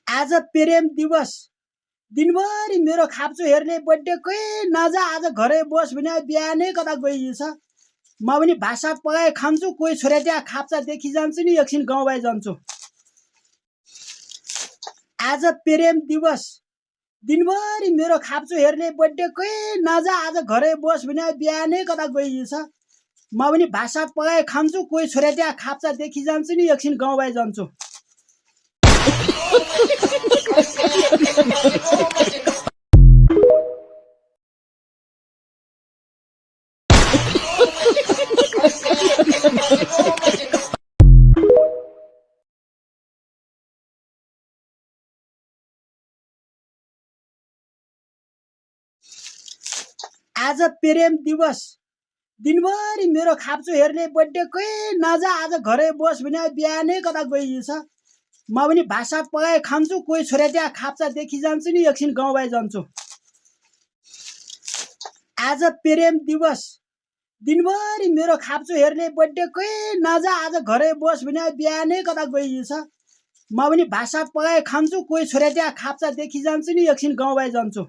आज प्रेम दिवस दिनभरि मेरो खाप्चो हेर्ने बर्थडेकै नजा आज घरै बस भने बिहानै कता गइन्छ। म पनि भाषा पकाए खान्छु, कोही छोरा त्यहाँ खाप्चा देखि जान्छु नि एकछिन गाउँ बाई जान्छु। आज प्रेम दिवस दिनभरि मेरो खाप्चो हेर्ने बर्थडेकै नजा आज घरै बस भने बिहानै कता गइन्छ। म पनि भाषा पकाए खान्छु, कोही छोरा त्यहाँ खाप्चा देखि जान्छु नि एकछिन गाउँ बाई जान्छु। आज प्रेम दिवस दिनभरि मेरो खाप्चो हेर्ने बर्थडेकै नजा आज घरै बस भने बिहानै कता गइन्छ। म पनि भाषा पकाए खान्छु, कोही छोरा त्यहाँ खाप्चा देखि जान्छु नि एकछिन गाउँ बाई जान्छु। आज प्रेम दिवस दिनभरि मेरो खाप्चो हेर्ने बर्थडेकै नजा आज घरै बस भने बिहानै कता गइन्छ। म पनि भाषा पकाए खान्छु, कोही छोरा त्यहाँ खाप्चा देखि जान्छु नि एकछिन गाउँ बाई जान्छु।